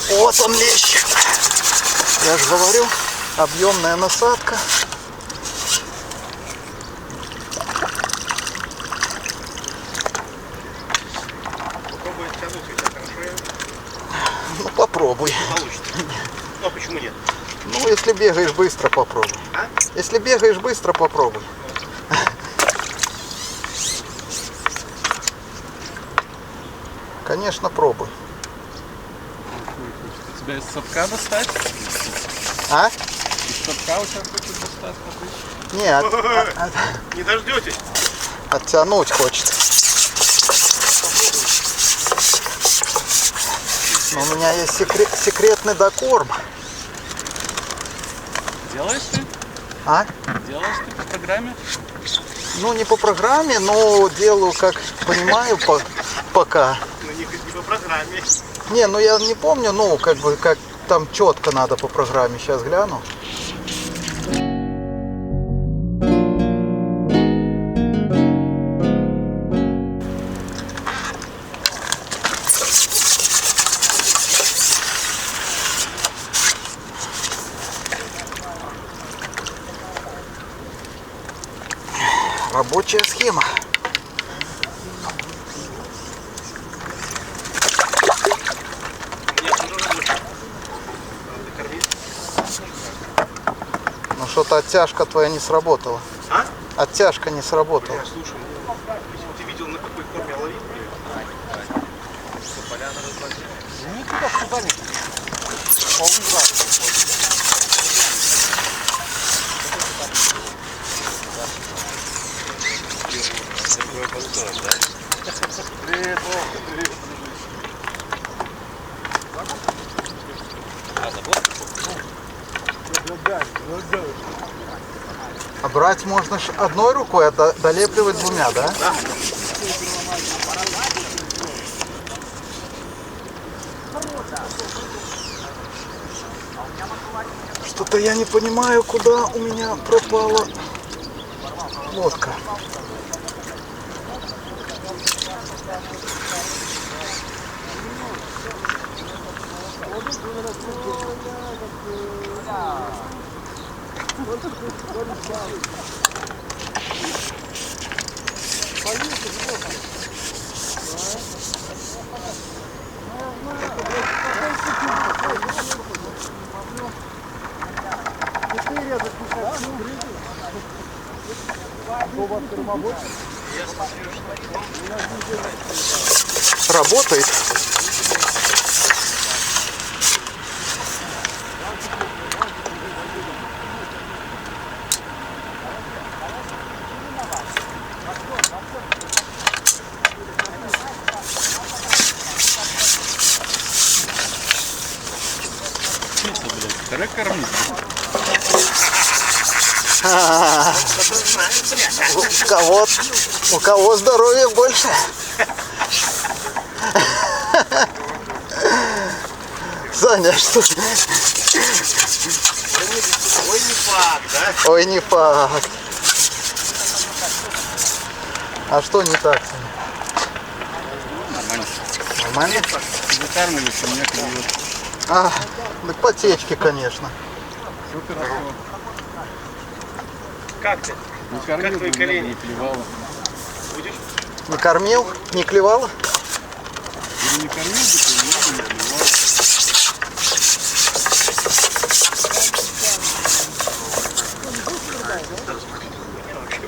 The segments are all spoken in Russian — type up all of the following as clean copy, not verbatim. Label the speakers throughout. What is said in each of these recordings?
Speaker 1: Вот он лещ. Я же говорю, объемная насадка.
Speaker 2: Попробуй оттянуть, у тебя хорошо.
Speaker 1: Ну попробуй.
Speaker 2: Получится. Ну а почему нет?
Speaker 1: Ну если бегаешь быстро, попробуй.
Speaker 2: А?
Speaker 1: Если бегаешь быстро, попробуй. Конечно, пробуй.
Speaker 3: Тебя из садка достать?
Speaker 1: А?
Speaker 3: Из садка у тебя хочет достать попытки?
Speaker 1: Нет,
Speaker 2: Не дождетесь.
Speaker 1: оттянуть хочет. Но у меня есть секретный докорм.
Speaker 3: Делаешь ты?
Speaker 1: А?
Speaker 3: Делаешь ты по программе?
Speaker 1: Ну не по программе, но делаю, как понимаю, пока.
Speaker 2: Но не по программе.
Speaker 1: Не, ну я не помню, ну как бы как там четко надо по программе. Сейчас гляну. Рабочая схема.
Speaker 2: Нет, уже рабочий. Надо кормить.
Speaker 1: Ну что-то оттяжка твоя не сработала.
Speaker 2: А?
Speaker 1: Оттяжка не сработала.
Speaker 2: Я слушай, если бы ты видел, на какой корме ловить, что поляна разложила.
Speaker 1: Никуда сюда не. А брать можно ж одной рукой, а долепливать двумя, да?
Speaker 2: Да.
Speaker 1: Что-то я не понимаю, куда у меня пропала лодка. Работает.
Speaker 3: Чисто, блядь. Второй кормить.
Speaker 1: У кого здоровья больше? Саня, что?
Speaker 2: Ой, не факт, да?
Speaker 1: Ой, не факт. А что не так, Саня?
Speaker 3: Нормально.
Speaker 1: Нормально?
Speaker 3: Закармливаешь, у меня клюет.
Speaker 1: А, так потечки, конечно.
Speaker 3: Супер хорошо.
Speaker 2: Как ты?
Speaker 3: Не кормил,
Speaker 2: твои
Speaker 3: бы,
Speaker 2: колени?
Speaker 3: не клевало.
Speaker 2: Будешь?
Speaker 1: Не кормил? Не клевало?
Speaker 3: Или не кормил бы, то у меня бы не клевало.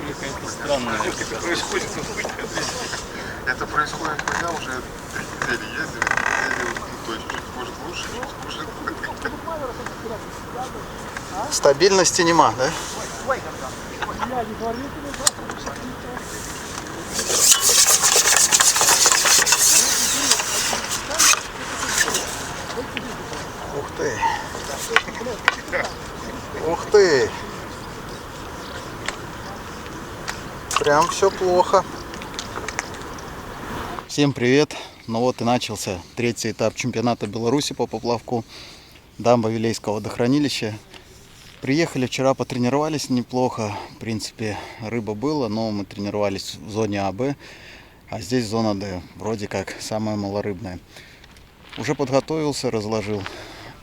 Speaker 3: Какая-то странная.
Speaker 2: Это происходит
Speaker 4: Это происходит, когда уже 3 недели ездили, ну, то есть чуть может лучше, чуть хуже.
Speaker 1: Стабильности нема, да? Ух ты. Ух ты. Прям все плохо. Всем привет. Ну вот и начался третий этап чемпионата Беларуси по поплавку. Дамба Вилейского водохранилища. Приехали вчера, потренировались неплохо. В принципе, рыба была, но мы тренировались в зоне АБ. А здесь зона Д. Вроде как самая малорыбная. Уже подготовился, разложил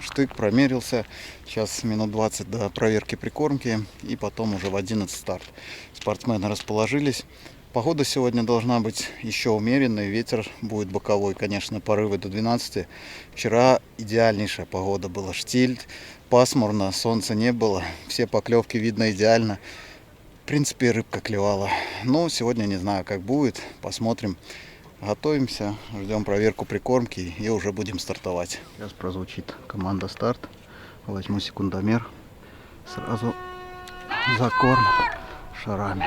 Speaker 1: штык, промерился. Сейчас минут 20 до проверки прикормки и потом уже в 11 старт. Спортсмены расположились. Погода сегодня должна быть еще умеренной. Ветер будет боковой, конечно, порывы до 12. Вчера идеальнейшая погода была. Штиль, пасмурно, солнца не было. Все поклевки видно идеально. В принципе, рыбка клевала. Но сегодня не знаю, как будет. Посмотрим. Готовимся, ждем проверку прикормки и уже будем стартовать. Сейчас прозвучит команда старт. Возьму секундомер. Сразу за корм шарами.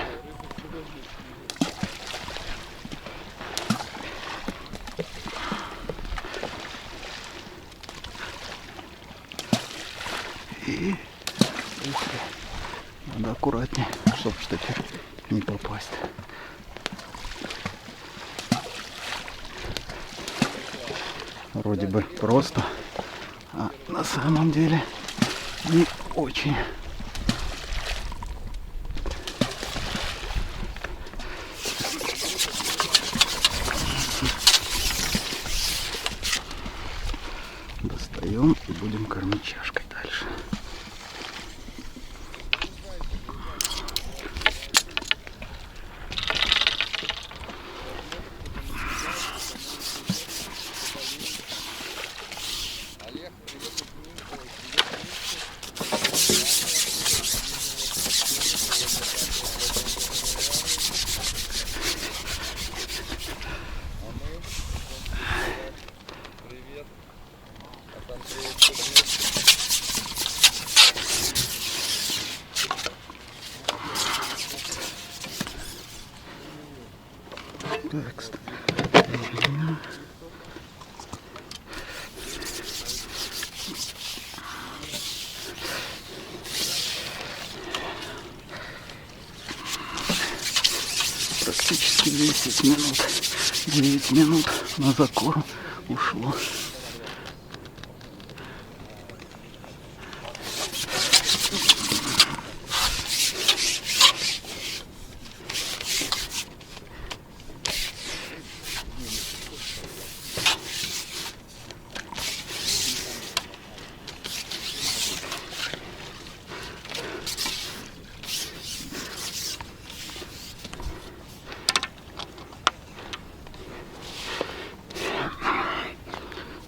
Speaker 1: И ух ты, надо аккуратнее, чтобы что-то не попасть. Вроде бы просто, а на самом деле не очень. Достаем и будем кормить чашкой дальше. Так, практически 10 минут, 9 минут на закорм ушло.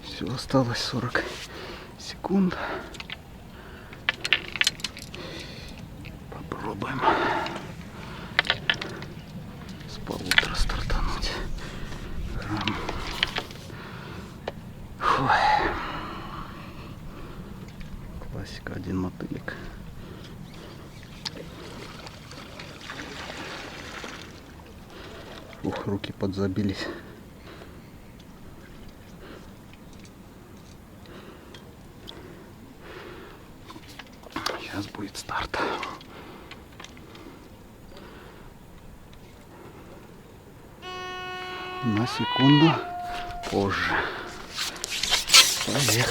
Speaker 1: Все, осталось 40 секунд. Попробуем с полутора стартануть. Грамм. Фу. Классика, один мотылек. Ух, руки подзабились. Сейчас будет старт. На секунду позже. Поехали.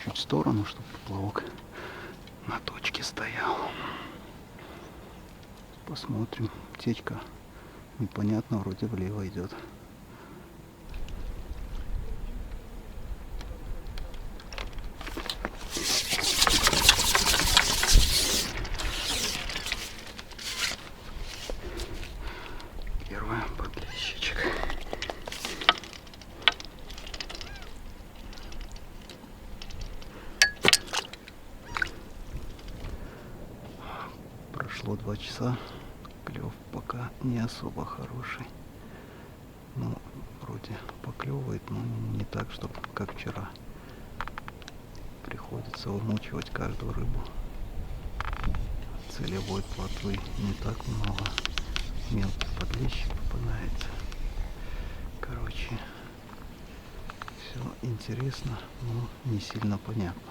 Speaker 1: Чуть в сторону, чтобы поплавок на точке стоял. Посмотрим. Течка непонятно, вроде влево идет. Первый подлещичек. Прошло 2 часа. Клев пока не особо хороший. Ну, вроде поклевывает, но не так, чтобы как вчера. Приходится вымучивать каждую рыбу. Целевой плотвы не так много. Мелкий подлещик попадается. Короче, все интересно, но не сильно понятно.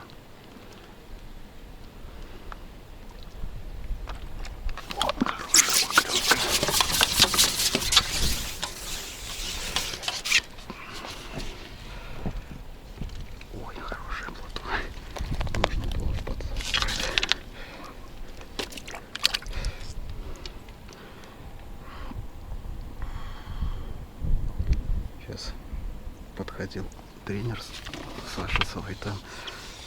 Speaker 1: приходил тренер Саша Савайтан.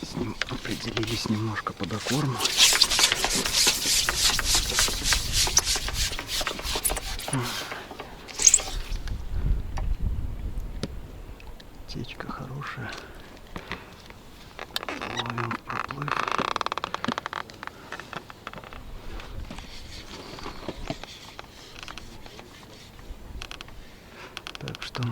Speaker 1: С ним определились немножко по докорму. Течка хорошая. Ловим проплыв. Так что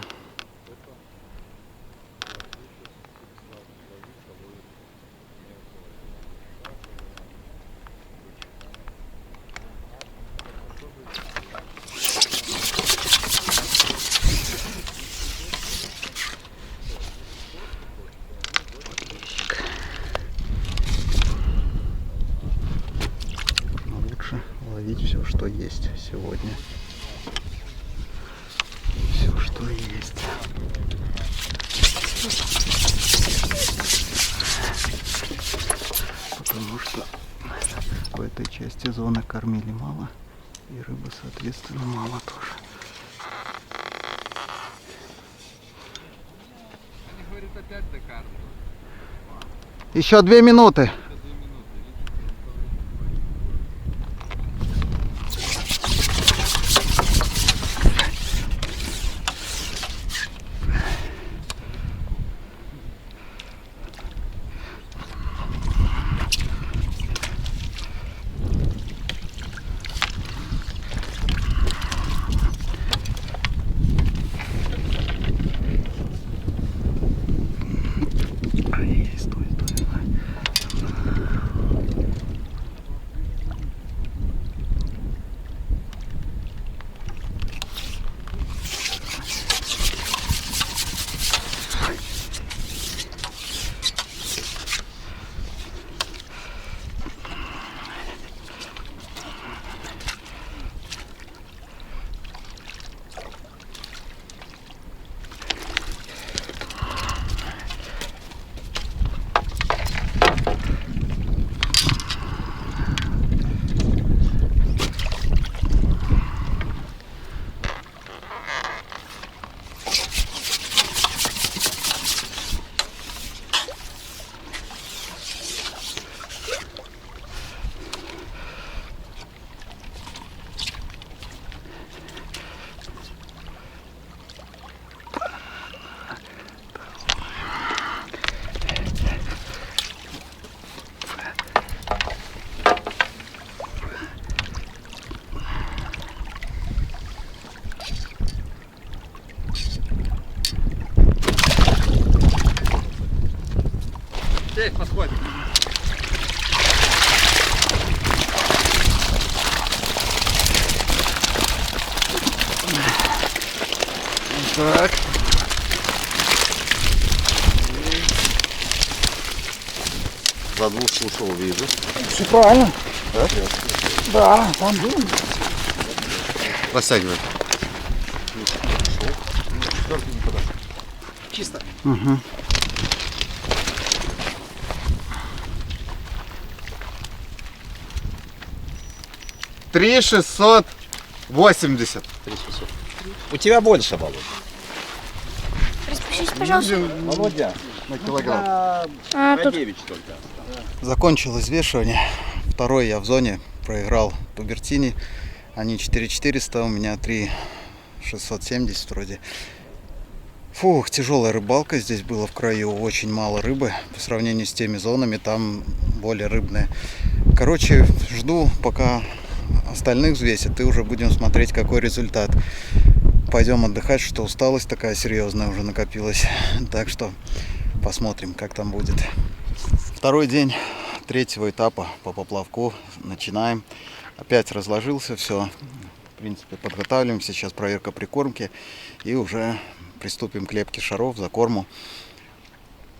Speaker 1: лучше ловить все, что есть сегодня. Все, что есть. Потому что в этой части зоны кормили мало, и рыбы, соответственно, мало тоже.
Speaker 3: Они говорят, опять докармливают.
Speaker 1: Еще 2 минуты.
Speaker 3: Здесь подходим.
Speaker 1: Так.
Speaker 2: За 2 ушел, вижу.
Speaker 1: Все правильно. Да? Да, там.
Speaker 2: Растягивай.
Speaker 3: Чисто.
Speaker 1: Угу.
Speaker 2: Три 680.
Speaker 5: У тебя больше, Володя.
Speaker 6: Распишись, пожалуйста.
Speaker 5: Володя,
Speaker 2: На килограмм.
Speaker 6: Тут
Speaker 5: 9 только.
Speaker 1: Закончил взвешивание. Второй я в зоне проиграл Тубертини. Они 4400, у меня 3670 вроде. Фух, тяжелая рыбалка здесь была в краю, очень мало рыбы по сравнению с теми зонами, там более рыбные. Короче, жду, пока остальных взвесят, и уже будем смотреть, какой результат. Пойдем отдыхать, что усталость такая серьезная уже накопилась. Так что посмотрим, как там будет. Второй день 3-го этапа по поплавку. Начинаем. Опять разложился все. В принципе, подготавливаемся. Сейчас проверка прикормки. И уже приступим к лепке шаров, закорму.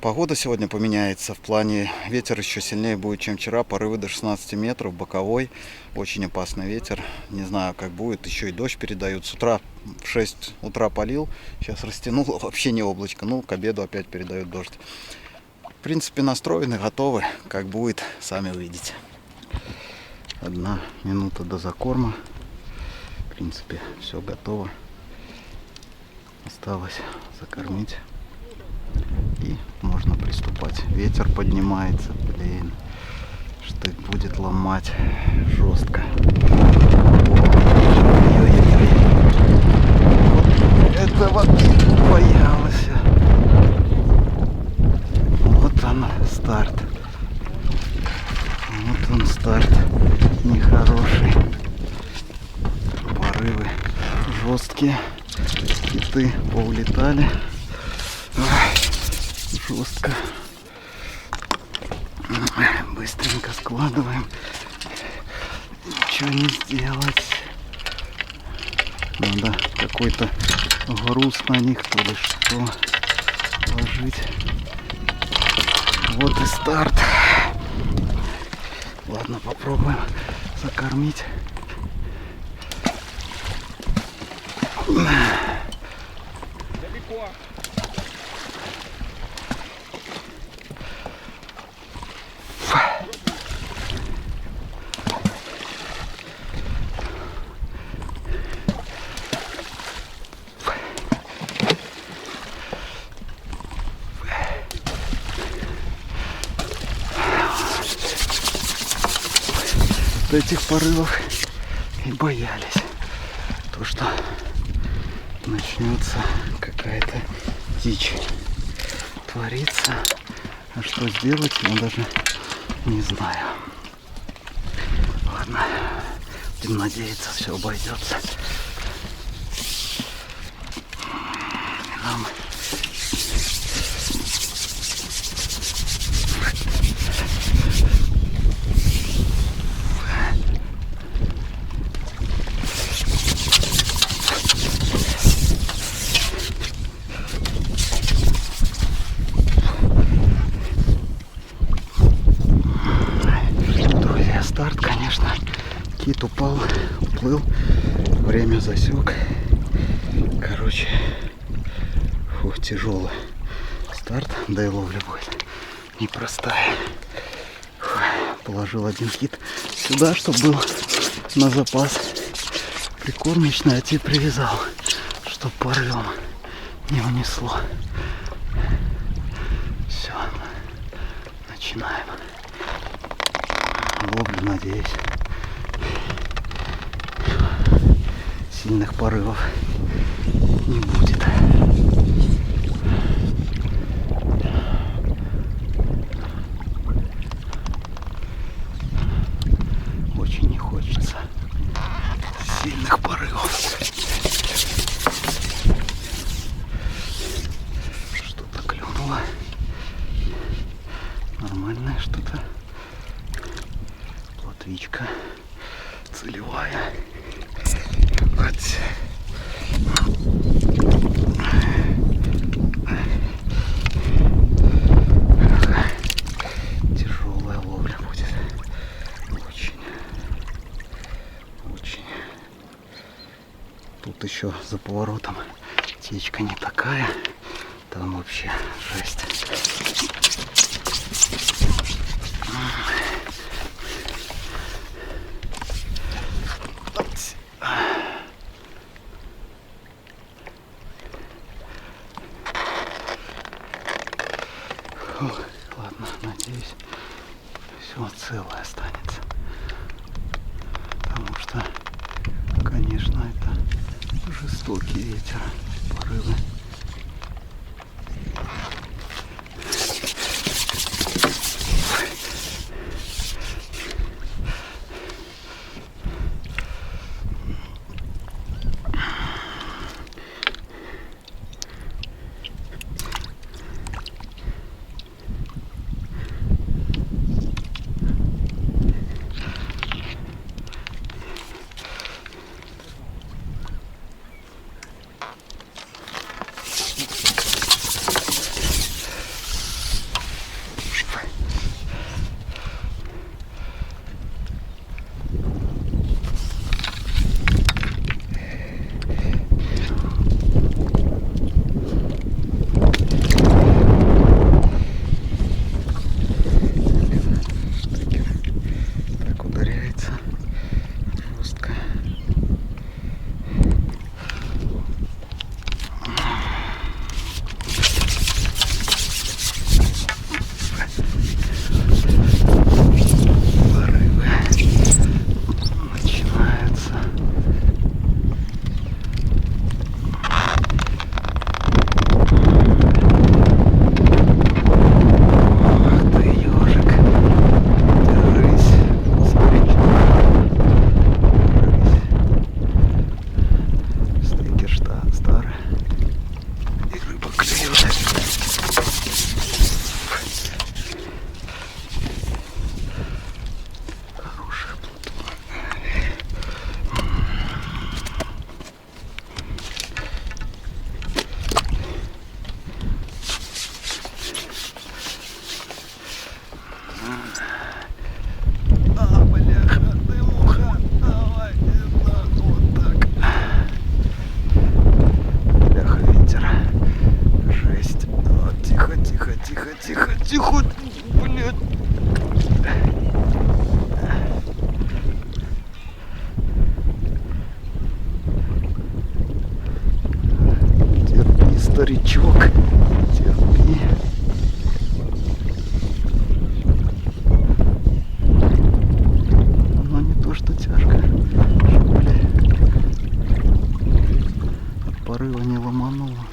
Speaker 1: Погода сегодня поменяется. В плане ветер еще сильнее будет, чем вчера. Порывы до 16 метров, боковой. Очень опасный ветер. Не знаю, как будет. Еще и дождь передают. С утра в 6 утра полил. Сейчас растянуло. Вообще не облачко. Ну, к обеду опять передают дождь. В принципе, настроены, готовы. Как будет, сами увидите. 1 минута до закорма. В принципе, все готово. Осталось закормить. опять ветер поднимается, блин. Штык будет ломать жестко. Ой-ой-ой. Вот этого боялся. Вот он старт. Вот он старт. Нехороший. Порывы жесткие. Киты поулетали. Жестко. Быстренько складываем. Ничего не сделать. Надо какой-то груз на них, то ли что, ложить. Вот и старт. Ладно, попробуем закормить.
Speaker 3: Далеко.
Speaker 1: Этих порывов и боялись, то что начнется какая-то дичь твориться, а что сделать, я даже не знаю. Ладно, будем надеяться, все обойдется. Нам старт, конечно, кит упал, уплыл, время засек. Короче, тяжелый старт, да и ловля будет непростая. Положил один кит сюда, чтобы был на запас. Прикормочный, а тип привязал, чтоб порывом не унесло. Все, начинаем. Ловлю, надеюсь. Сильных порывов не будет. Очень не хочется сильных порывов. Что-то клюнуло. Нормальное что-то. Плотвичка целевая. Вот. Тяжелая ловля будет. Очень. Очень. Тут еще за поворотом течка не такая. Там вообще жесть. Ох, ладно, надеюсь, все целое останется. Потому что, конечно, это жестокий ветер, порывы. А, бляха, ты муха. Давай, так, вот так. Бляха, ветер. Жесть. Вот, тихо, тихо, тихо, тихо, тихо. Блядь. Терпи, старичок. Терпи. Но не то, что тяжко. Чтоб, от порыва не ломануло.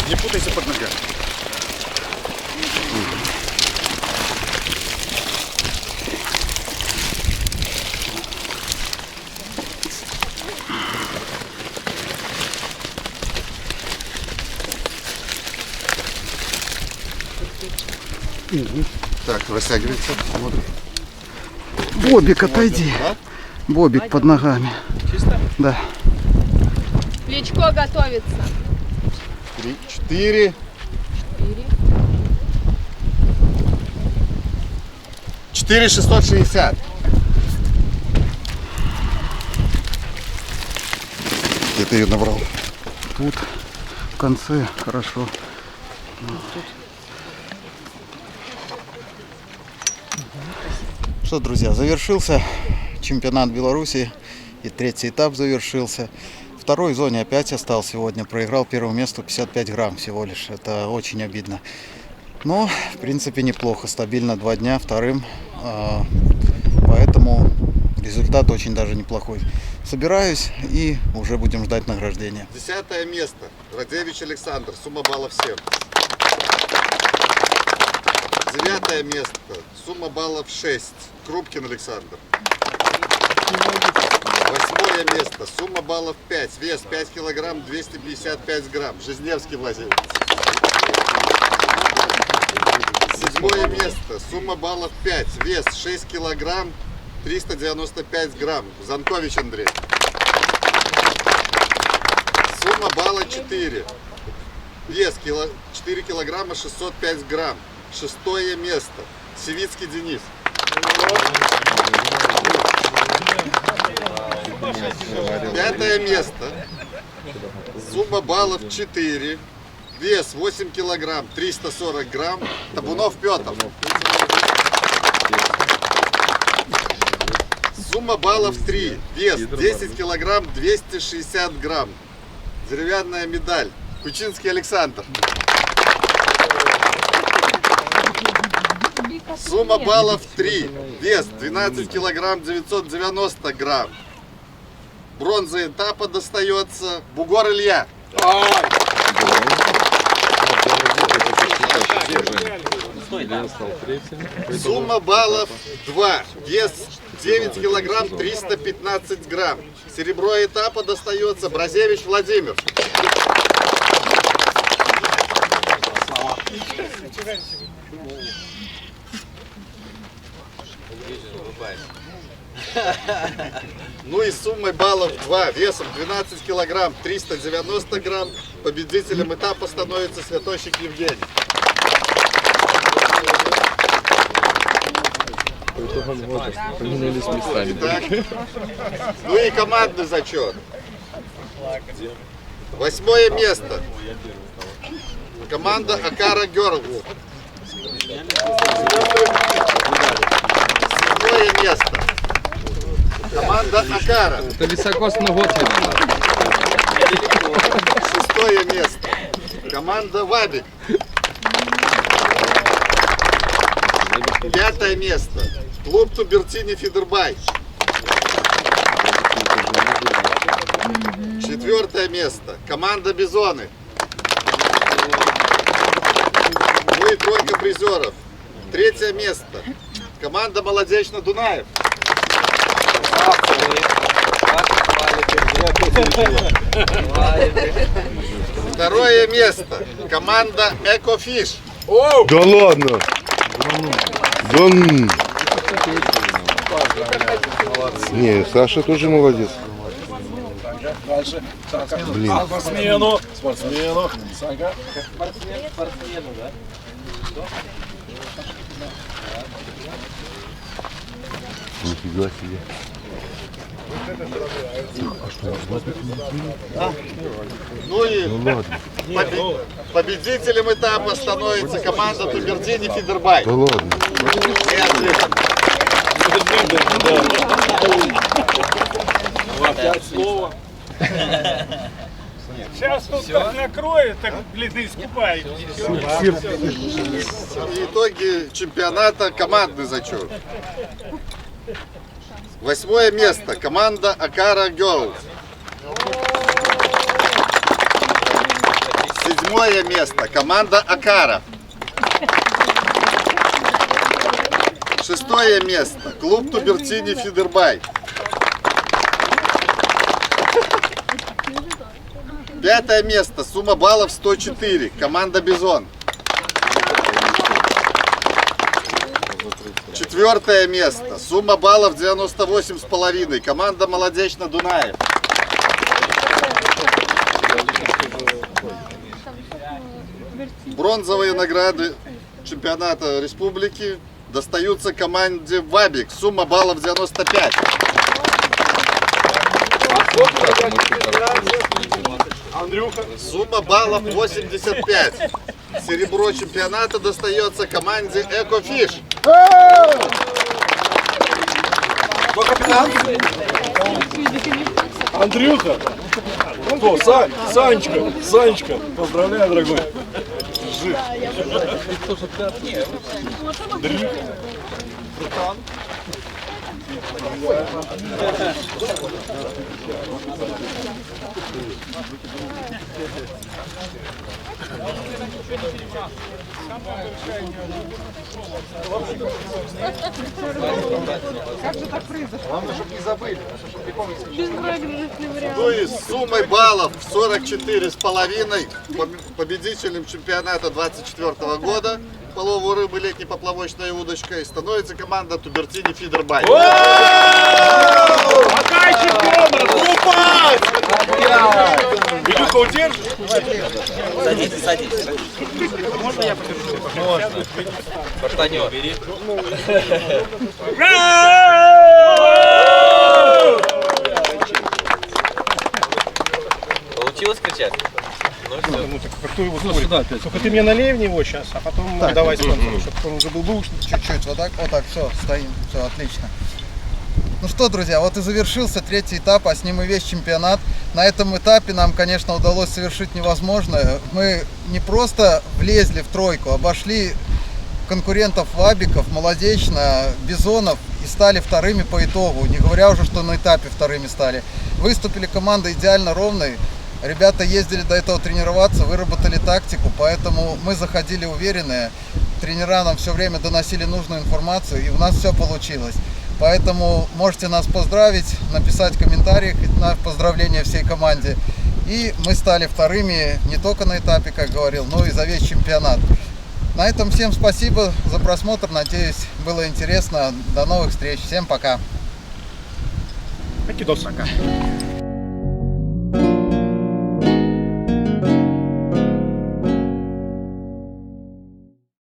Speaker 3: Не путайся под ногами.
Speaker 2: Так, растягивается. Смотрим.
Speaker 1: Бобик, отойди.
Speaker 2: Да?
Speaker 1: Бобик под ногами.
Speaker 3: Чисто?
Speaker 1: Да.
Speaker 6: Плечко готовится.
Speaker 2: 3, 4. 4660. Где ты ее набрал?
Speaker 1: Тут в конце хорошо. Что, друзья, завершился чемпионат Беларуси и третий этап завершился. Второй зоне опять я стал сегодня, проиграл первое место 55 грамм всего лишь. Это очень обидно. Но, в принципе, неплохо, стабильно 2 дня вторым. Поэтому результат очень даже неплохой. Собираюсь и уже будем ждать награждения.
Speaker 2: 10 место. Радзевич Александр. Сумма баллов 7. 9 место. Сумма баллов 6. Крупкин Александр. 8 место. Сумма баллов 5. Вес 5 килограмм 255 грамм. Жизневский Владимир. 7 место. Сумма баллов 5. Вес 6 килограмм 395 грамм. Занкович Андрей. Сумма балла 4. Вес 4 килограмма 605 грамм. 6 место. Севицкий Денис. 5 место. Сумма баллов 4. Вес 8 килограмм 340 грамм. Табунов Петр. Сумма баллов 3. Вес 10 килограмм 260 грамм. Деревянная медаль. Кучинский Александр. Сумма баллов 3. Вес 12 килограмм 990 грамм. Бронза этапа достается Бугор Илья. Сумма баллов 2. Вес 9 килограмм 315 грамм. Серебро этапа достается Бразевич Владимир. Ну и суммой баллов 2, весом 12 килограмм 390 грамм, победителем этапа становится Святощик Евгений.
Speaker 3: По итогам года поменялись местами.
Speaker 2: Так. Ну и командный зачет. 8 место. Команда Акара Girls. 7 место. Команда Акара.
Speaker 3: Это високо с ногот не надо.
Speaker 2: 6 место. Команда Вабик. 5 место. Клуб Тубертини Фидербай. 4 место. Команда Бизоны. Ну и тройка призеров. 3 место. Команда Молодечно Дунаев. 2 место. Команда Экофиш.
Speaker 7: Да ладно. Да не, Саша тоже молодец. Блин.
Speaker 3: Спортсмену.
Speaker 7: Нифига себе.
Speaker 2: Ну и
Speaker 7: ладно.
Speaker 2: победителем этапа становится команда Тубертини Фидербай.
Speaker 7: Да ладно.
Speaker 8: Сейчас тут так накроет, так, блин, искупает.
Speaker 2: Итоги чемпионата, командный зачет. 8 место. Команда Акара Girls. 7 место. Команда Акара. 6 место. Клуб Тубертини Фидербай. 5 место. Сумма баллов 104. Команда Бизон. 4 место. Сумма баллов 98,5. Команда Молодечно Дунаев. Бронзовые награды чемпионата республики достаются команде Вабик. Сумма баллов 95.
Speaker 8: Андрюха.
Speaker 2: Сумма баллов 85. Серебро чемпионата достается команде Экофиш.
Speaker 3: Андрюха. О, Санечка. Поздравляю, дорогой.
Speaker 2: Ну и с суммой баллов 44,5 победителем чемпионата 24 года половой рыбы летней поплавочной удочкой становится команда Тубертини Фидербай.
Speaker 3: Илюха, удержишь?
Speaker 5: Садись.
Speaker 8: Можно я подержу?
Speaker 5: Можно. Бартанёв. Получилось кричать? Ну все.
Speaker 8: Ну так кто его смотрит? Только ты мне налей в него сейчас, а потом
Speaker 1: Так.
Speaker 8: давай спонсору, чтобы он уже был
Speaker 1: Чуть-чуть, вот так, все, стоим, все, отлично. Ну что, друзья, вот и завершился 3-й этап, а с ним и весь чемпионат. На этом этапе нам, конечно, удалось совершить невозможное. Мы не просто влезли в тройку, обошли конкурентов Вабиков, Молодечно, Бизонов и стали вторыми по итогу. Не говоря уже, что на этапе вторыми стали. Выступили команда идеально ровной. Ребята ездили до этого тренироваться, выработали тактику, поэтому мы заходили уверенные. Тренера нам все время доносили нужную информацию, и у нас все получилось. Поэтому можете нас поздравить, написать в комментариях на поздравления всей команде. И мы стали вторыми не только на этапе, как говорил, но и за весь чемпионат. На этом всем спасибо за просмотр. Надеюсь, было интересно. До новых встреч. Всем пока.
Speaker 8: Пока.